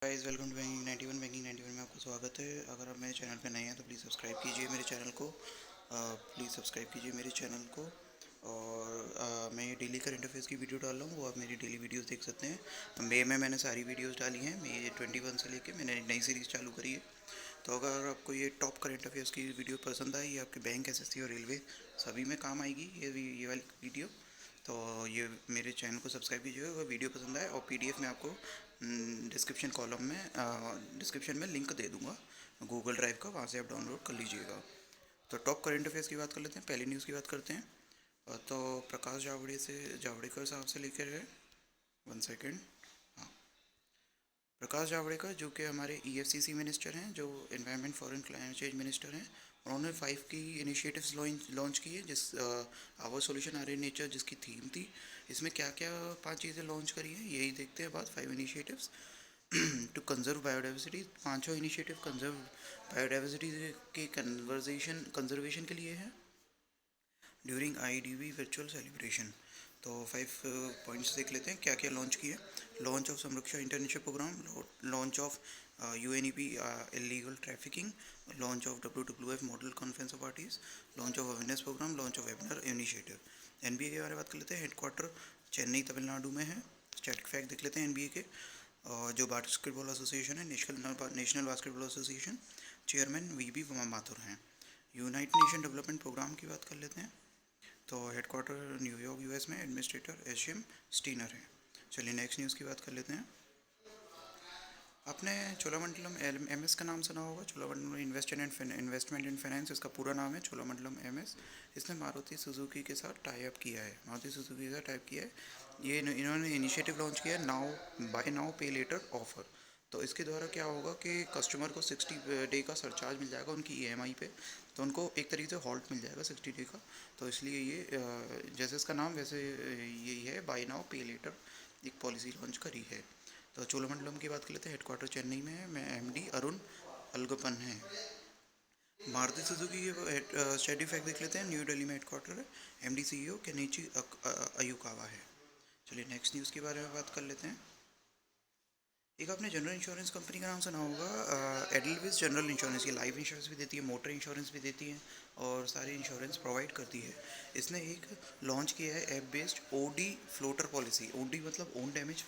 Guys welcome to banking 91 में आपका स्वागत है। अगर आप मेरे चैनल पे नए हैं तो प्लीज़ सब्सक्राइब कीजिए मेरे चैनल को। और मैं ये डेली करंट अफेयर्स की वीडियो डाल रहा हूँ, वो आप मेरी डेली वीडियोस देख सकते हैं। मई में मैंने सारी वीडियोस डाली हैं। मई 21 से लेके मैंने एक नई सीरीज़ चालू करी है। तो अगर आपको ये टॉप करंट अफेयर्स की वीडियो पसंद आई, ये आपके बैंक, एसएससी और रेलवे सभी में काम आएगी ये वाली वीडियो। तो ये मेरे चैनल को सब्सक्राइब कीजिएगा अगर वीडियो पसंद आए। और पीडीएफ में आपको डिस्क्रिप्शन में लिंक दे दूँगा गूगल ड्राइव का, वहाँ से आप डाउनलोड कर लीजिएगा। तो टॉप करंट अफेयर्स की बात कर लेते हैं। पहली न्यूज़ की बात करते हैं। तो प्रकाश जावड़ेकर साहब से लेकर है। 1 सेकेंड। हाँ, प्रकाश जावड़ेकर जो कि हमारे ईएफसीसी मिनिस्टर हैं, जो environment forest climate change minister हैं, उन्होंने 5 की इनिशिएटिव्स लॉन्च की है, जिस our solutions are in nature जिसकी थीम थी। इसमें क्या क्या 5 चीज़ें लॉन्च करी हैं यही देखते हैं बाद। 5 इनिशिएटिव्स टू कंजर्व बायोडाइवर्सिटी। पाँचों इनिशिएटिव कंजर्व बायोडाइवर्सिटी के कंजर्वेशन के लिए है ड्यूरिंग आईडीबी वर्चुअल सेलिब्रेशन। तो 5 पॉइंट्स देख लेते हैं क्या क्या लॉन्च किए। लॉन्च ऑफ संरक्षा internship program, launch of UNEP illegal trafficking, launch of WWF model conference of parties, launch of awareness program, launch of webinar initiative. NBA के बारे में बात कर लेते हैं। हेडक्वार्टर चेन्नई तमिलनाडु में है। स्टैटिक फैक्ट देख लेते हैं एनबीए के। जो बास्केटबॉल एसोसिएशन है, नेशनल बास्केटबॉल एसोसिएशन, चेयरमैन वीबी माथुर हैं। यूनाइटेड नेशन डेवलपमेंट प्रोग्राम की बात कर लेते हैं। तो हेडक्वार्टर न्यूयॉर्क यूएस में, एडमिनिस्ट्रेटर एशियम स्टीनर है। चलिए नेक्स्ट न्यूज़ की बात कर लेते हैं। आपने चोलामंडलम एमएस का नाम सुना होगा। चोलामंडलम इन्वेस्टमेंट एंड फाइनेंस, इसका पूरा नाम है चोलामंडलम एमएस। इसने मारुति सुजुकी के साथ टाई अप किया है। ये इन्होंने इनिशिएटिव लॉन्च किया है, नाउ बाय नाउ पे लेटर ऑफर। तो इसके द्वारा क्या होगा कि कस्टमर को 60 डे का सरचार्ज मिल जाएगा उनकी ईएमआई पे। तो उनको एक तरीके से हॉल्ट मिल जाएगा 60 डे का। तो इसलिए ये जैसे इसका नाम वैसे यही है, बाय नाउ पे लेटर एक पॉलिसी लॉन्च करी है। तो चोलामंडलम की बात कर लेते हैं। हेडक्वार्टर चेन्नई में है। मैं एमडी अरुण अलगपन है। मारुति सुजुकी के स्टडी फैक्ट देख लेते हैं। न्यू दिल्ली में हेडक्वार्टर है। एमडी सीईओ केनिची अयुकावा है। चलिए नेक्स्ट न्यूज़ के बारे में बात कर लेते हैं। एक आपने जनरल इंश्योरेंस कंपनी का नाम सुना होगा, एडलविस जनरल इंश्योरेंस। ये लाइफ इंश्योरेंस भी देती है, मोटर इंश्योरेंस भी देती है और सारी इंश्योरेंस प्रोवाइड करती है। इसने एक लॉन्च किया है app based OD floater policy. OD मतलब ओन डैमेज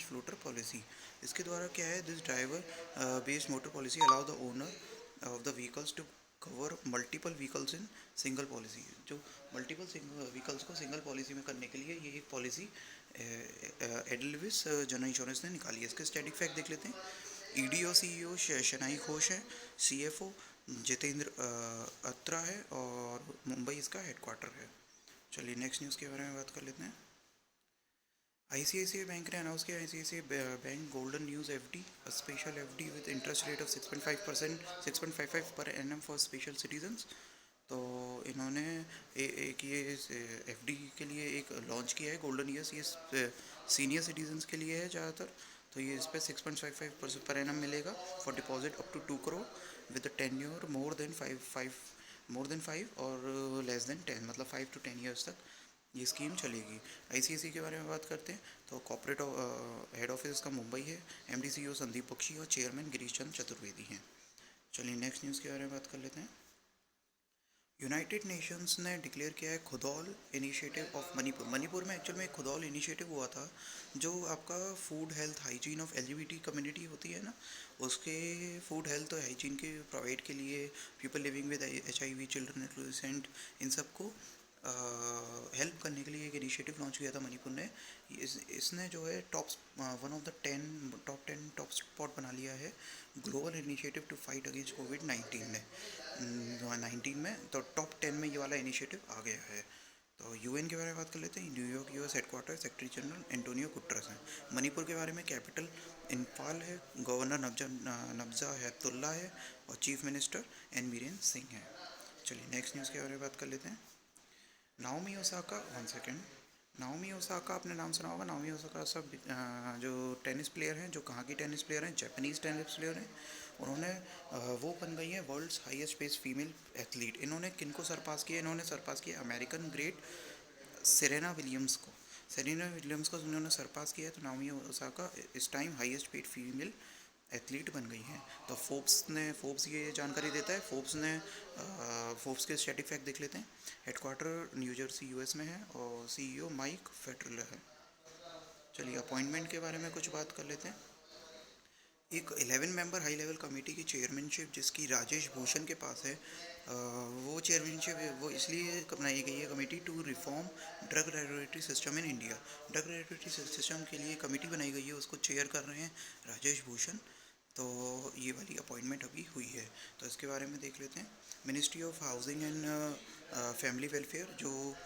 फ्लोटर, पॉलिसी। इसके द्वारा क्या है, this driver based motor policy allow the owner of the vehicles to cover multiple vehicles in single policy. जो मल्टीपल व्हीकल्स को single policy में करने के लिए ये एक पॉलिसी एडलविस जनरल इंश्योरेंस ने निकाली है। इसके स्टैटिक फैक्ट देख लेते हैं। ईडी और सीईओ शनाई घोष है। सीएफओ जितेंद्र अत्रा है और मुंबई इसका हेडक्वार्टर है। चलिए नेक्स्ट न्यूज़ के बारे में बात कर लेते हैं। आईसीआईसीआई बैंक ने अनाउंस किया ICICI bank golden news FD, special FD with interest rate of 6.5%, 6.55 पर एनएम फॉर स्पेशल सिटीजन्स। तो इन्होंने एक ये एफडी के लिए एक लॉन्च किया है गोल्डन ईयर्स। ये सीनियर सिटीजन्स के लिए है ज़्यादातर। तो ये इस पर 6.55% पर एनम मिलेगा for deposit up to 2 crore with 10 year more than 5 और लेस देन 10, मतलब 5 to 10 ईयर्स तक ये स्कीम चलेगी। आईसीआईसीआई के बारे में बात करते हैं। तो कॉर्पोरेट हेड ऑफिस का मुंबई है। एमडी सीईओ संदीप बख्शी और चेयरमैन गिरीश चंद्र चतुर्वेदी हैं। चलिए नेक्स्ट न्यूज़ के बारे में बात कर लेते हैं। यूनाइटेड नेशंस ने डिक्लेयर किया है खुदौल इनिशिएटिव ऑफ मणिपुर। मणिपुर में एक्चुअल में एक खुदौल इनिशिएटिव हुआ था, जो आपका food health hygiene of LGBT community होती है ना, उसके फूड हेल्थ और हाइजीन के प्रोवाइड के लिए people living with HIV, children adolescent, इन सबको हेल्प करने के लिए एक इनिशिएटिव लॉन्च किया था मणिपुर ने। इसने जो है one of the top spot बना लिया है global initiative to fight against कोविड-19 ने। 19 में तो टॉप 10 में ये वाला इनिशिएटिव आ गया है। तो यूएन के बारे में बात कर लेते हैं। New York US headquarter secretary general Antonio Guterres हैं। मणिपुर के बारे में कैपिटल इम्फाल है, गवर्नर नब्जा हैप्तुल्ला है और chief minister N Biren Singh है। चलिए नेक्स्ट न्यूज़ के बारे में बात कर लेते हैं। Naomi Osaka, 1 second. Naomi Osaka आपने नाम सुना होगा। नाओमी ओसाका सब जो टेनिस प्लेयर हैं, जो कहाँ की टेनिस प्लेयर हैं, जापानीज़ टेनिस प्लेयर हैं। उन्होंने वो बन गई हैं world's highest paid female athlete. इन्होंने किन को सरपास किया? इन्होंने सरपास किया अमेरिकन ग्रेट सेरेना विलियम्स को। सेरेना विलियम्स को उन्होंने सरपास किया है, तो नाओमी ओसाका इस time highest paid female athlete बन गई हैं। तो फोर्ब्स ये जानकारी देता है। फोर्ब्स के स्टैटिक फैक्ट देख लेते हैं। हेडक्वार्टर न्यू जर्सी यूएस में है और सीईओ माइक फेडरल है। चलिए अपॉइंटमेंट के बारे में कुछ बात कर लेते हैं। एक 11 मेंबर हाई लेवल कमेटी की चेयरमैनशिप जिसकी राजेश भूषण के पास है, वो चेयरमैनशिप वो इसलिए बनाई गई है committee to reform drug regulatory system in India. Drug regulatory system के लिए कमेटी बनाई गई है, उसको चेयर कर रहे हैं राजेश भूषण। तो ये वाली अपॉइंटमेंट अभी हुई है, तो इसके बारे में देख लेते हैं। Ministry of housing and family welfare, जो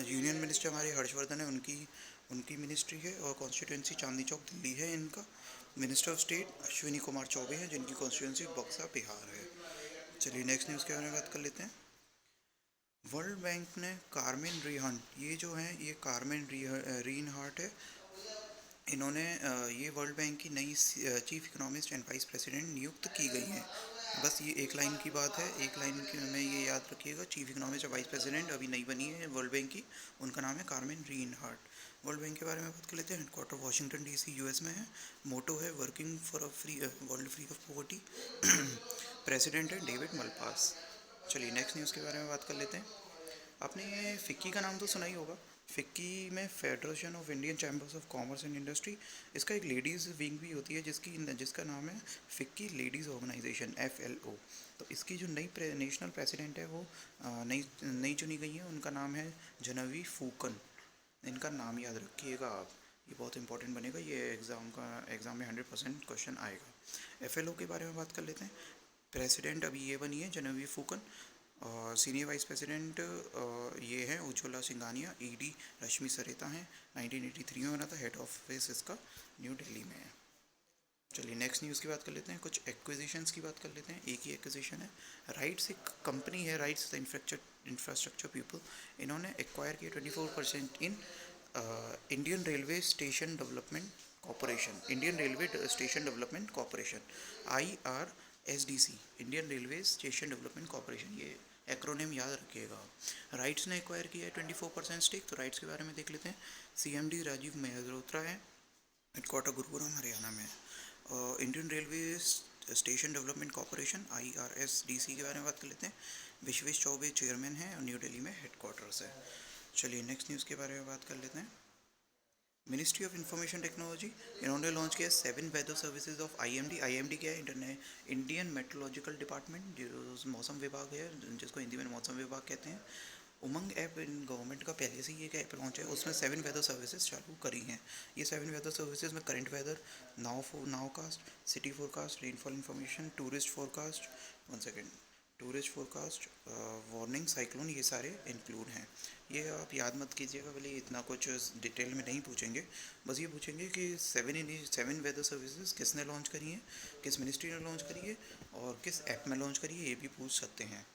यूनियन मिनिस्टर हमारे हर्षवर्धन है, उनकी उनकी मिनिस्ट्री है और कॉन्स्टिट्यूंसी चांदनी चौक दिल्ली है इनका। Minister of state Ashwini Kumar Choubey हैं, जिनकी कॉन्स्टिट्यूंसी बक्सा बिहार है। चलिए नेक्स्ट न्यूज़ के बारे में बात कर लेते हैं। वर्ल्ड बैंक ने कारमेन रिहान, ये जो है ये कारमेन रीनहार्ट है, इन्होंने ये वर्ल्ड बैंक की नई chief economist and vice president नियुक्त की गई हैं। बस ये एक लाइन की बात है, एक लाइन की में ये याद रखिएगा। चीफ इकोनॉमिस्ट और वाइस प्रेसिडेंट अभी नई बनी है वर्ल्ड बैंक की, उनका नाम है कारमेन रीनहार्ट। वर्ल्ड बैंक के बारे में बात कर लेते हैं। हेडक्वार्टर वाशिंगटन डीसी यूएस में है। मोटो है working for a free world free of poverty. President है डेविड मलपास। चलिए नेक्स्ट न्यूज़ के बारे में बात कर लेते हैं। आपने ये फिक्की का नाम तो सुना ही होगा। फिक्की में federation of Indian chambers of commerce and industry, इसका एक लेडीज़ विंग भी होती है जिसका नाम है फिक्की लेडीज़ ऑर्गेनाइजेशन FLO। तो इसकी जो नई नेशनल प्रेसिडेंट है वो नई नई चुनी गई है, उनका नाम है जनवी फूकन। इनका नाम याद रखिएगा आप, ये बहुत इंपॉर्टेंट बनेगा, ये एग्ज़ाम में 100% क्वेश्चन आएगा। FLO के बारे में बात कर लेते हैं। प्रेसिडेंट अभी ये बनी है जनवी फूकन, और सीनियर वाइस प्रेसिडेंट ये है उज्ज्वला सिंघानिया। ED रश्मि सरेता हैं। 1983 में बना था। हेड ऑफिस इसका न्यू दिल्ली में है। चलिए नेक्स्ट न्यूज़ की बात कर लेते हैं। कुछ एक्विजिशंस की बात कर लेते हैं। एक ही एक्विजिशन है। राइट्स एक कंपनी है, राइट्स इंफ्रास्ट्रक्चर पीपल, इन्होंने एक्वायर किया 24% in Indian railway station development corporation. Indian railway station development corporation, IRSDC, Indian railway station development corporation, ये एक्रोनिम याद रखिएगा। राइट्स ने एक्वायर किया है 24% स्टेक। तो राइट्स के बारे में देख लेते हैं। CMD राजीव मेहरोत्रा है। हेडक्वार्टर गुरुग्राम हरियाणा में। Indian railway station development corporation IRSDC के बारे में बात कर लेते हैं। विश्वेश चौबे चेयरमैन हैं और न्यू दिल्ली में हेडक्वार्टर्स है। चलिए नेक्स्ट न्यूज़ के बारे में बात कर लेते हैं। मिनिस्ट्री ऑफ इंफॉर्मेशन टेक्नोलॉजी, इन्होंने लॉन्च किया 7 वेदर सर्विसेज ऑफ IMD क्या है? इंडियन मेट्रोलॉजिकल डिपार्टमेंट, जो मौसम विभाग है, जिसको हिंदी में मौसम विभाग कहते हैं। उमंग ऐप इन गवर्नमेंट का पहले से ही एक ऐप लॉन्च है, उसमें 7 वेदर सर्विसेज चालू करी हैं। ये 7 वेदर सर्विसेज में current weather, nowcast, city forecast, rainfall information, tourist forecast, tourist forecast, warning, cyclone, ये सारे इंक्लूड हैं। ये आप याद मत कीजिएगा, भले इतना कुछ डिटेल में नहीं पूछेंगे, बस ये पूछेंगे कि 7 वेदर सर्विसेज किसने लॉन्च करी है, किस मिनिस्ट्री ने लॉन्च करी है और किस ऐप में लॉन्च करी है, ये भी पूछ सकते हैं।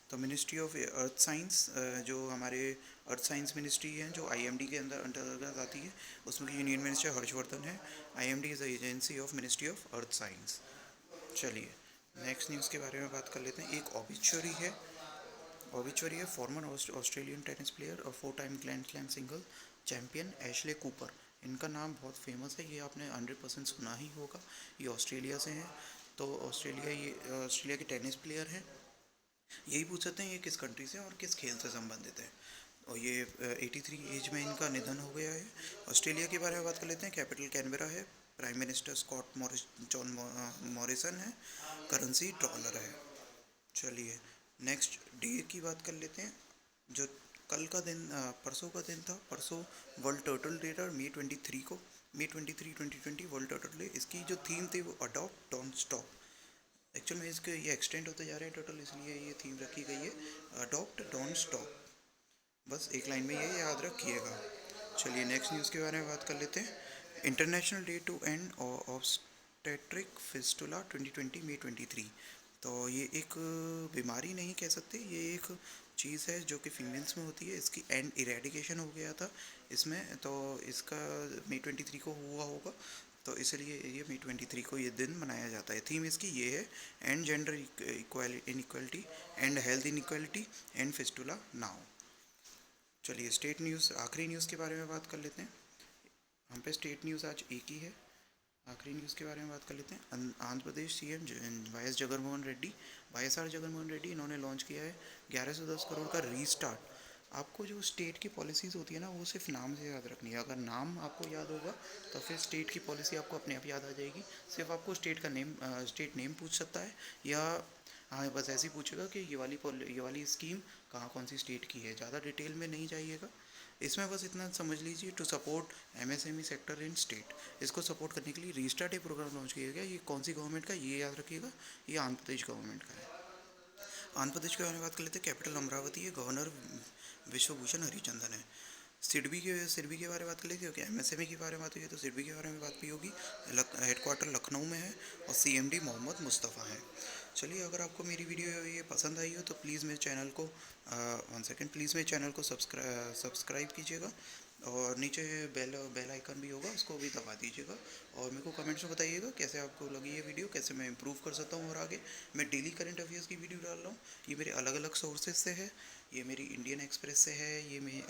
तो मिनिस्ट्री ऑफ अर्थ साइंस, जो हमारे अर्थ साइंस मिनिस्ट्री है, जो IMD के अंतर्गत आती है, उसमें यूनियन मिनिस्टर हर्षवर्धन है। IMD is agency of ministry of earth science. चलिए नेक्स्ट न्यूज़ के बारे में बात कर लेते हैं। एक ऑबिचुअरी है फॉर्मर ऑस्ट्रेलियन टेनिस प्लेयर और 4 time grand slam single champion Ashley Cooper. इनका नाम बहुत फेमस है, ये आपने 100% सुना ही होगा। ये ऑस्ट्रेलिया से हैं। तो ऑस्ट्रेलिया के टेनिस प्लेयर हैं। यही पूछ सकते हैं ये किस कंट्री से और किस खेल से संबंधित है। और ये 83 एज में इनका निधन हो गया है। ऑस्ट्रेलिया के बारे में बात कर लेते हैं। कैपिटल कैनबरा है। Prime minister Scott John Morrison है। करेंसी डॉलर है। चलिए नेक्स्ट डे की बात कर लेते हैं। जो कल का दिन परसों का दिन था, परसों वर्ल्ड टर्टल डे था, May 23 को। May 23 2020 world turtle day. इसकी जो थीम थी वो अडॉप्ट डोंट स्टॉप। एक्चुअल में इसके ये एक्सटेंड होते जा रहे हैं टोटल, इसलिए ये थीम रखी गई है अडॉप्ट डोंट स्टॉप। बस एक लाइन में ये याद रखिएगा। चलिए नेक्स्ट न्यूज़ के बारे में बात कर लेते हैं। International day to end obstetric fistula 2020 May 23। तो ये एक बीमारी नहीं कह सकते, ये एक चीज़ है जो कि फीमेल्स में होती है। इसकी एंड इरेडिकेशन हो गया था इसमें, तो इसका May 23 को हुआ होगा, तो इसलिए ये May 23 को ये दिन मनाया जाता है। थीम इसकी ये है and gender inequality and health inequality and fistula now. चलिए स्टेट न्यूज़, आखिरी न्यूज़ के बारे में बात कर लेते हैं। हम पे स्टेट न्यूज़ आज एक ही है। आखिरी न्यूज़ के बारे में बात कर लेते हैं। Andhra Pradesh CM Y S Jaganmohan Reddy, Y S R Jaganmohan Reddy, इन्होंने लॉन्च किया है 1110 करोड़ का रीस्टार्ट। आपको जो स्टेट की पॉलिसीज़ होती है ना, वो सिर्फ नाम से याद रखनी है। अगर नाम आपको याद होगा तो फिर स्टेट की पॉलिसी आपको अपने आप याद आ जाएगी। सिर्फ आपको स्टेट नेम पूछ सकता है, या हाँ बस ऐसे ही पूछेगा कि ये वाली स्कीम कहाँ कौन सी स्टेट की है। ज़्यादा डिटेल में नहीं जाइएगा। इसमें बस इतना समझ लीजिए, to support MSME sector in state, इसको सपोर्ट करने के लिए रीस्टार्ट एक प्रोग्राम लॉन्च किया गया। ये कौन सी गवर्नमेंट का, ये याद रखिएगा, ये आंध्र प्रदेश गवर्नमेंट का है। आंध्र प्रदेश के बारे में बात कर लेते हैं। कैपिटल अमरावती है, गवर्नर विश्वभूषण हरिचंदन है। सिडबी के बारे में बात कर लेते हैं, क्योंकि एमएसएमई के बारे में बात हुई है तो सिडबी के बारे में बात भी होगी। हेडक्वार्टर लखनऊ में है और सीएमडी मोहम्मद मुस्तफ़ा है। चलिए, अगर आपको मेरी वीडियो ये पसंद आई हो तो प्लीज़ मेरे चैनल को वन सेकेंड, प्लीज़ मेरे चैनल को सब्सक्राइब कीजिएगा, और नीचे बेल आइकन भी होगा, उसको भी दबा दीजिएगा। और मेरे को कमेंट्स में बताइएगा कैसे आपको लगी ये वीडियो, कैसे मैं इंप्रूव कर सकता हूँ। और आगे मैं डेली करंट अफेयर्स की वीडियो डाल रहा हूँ। ये मेरे अलग अलग सोर्सेज से है। ये मेरी इंडियन एक्सप्रेस से है, ये मैं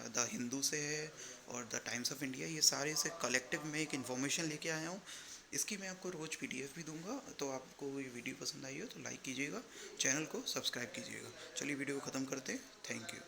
द हिंदू से है, और द टाइम्स ऑफ इंडिया, ये सारे से कलेक्टिव में एक इन्फॉर्मेशन लेके आया हूँ। इसकी मैं आपको रोज़ पीडीएफ भी दूंगा। तो आपको ये वीडियो पसंद आई हो तो लाइक कीजिएगा, चैनल को सब्सक्राइब कीजिएगा। चलिए वीडियो को ख़त्म करते हैं। Thank you.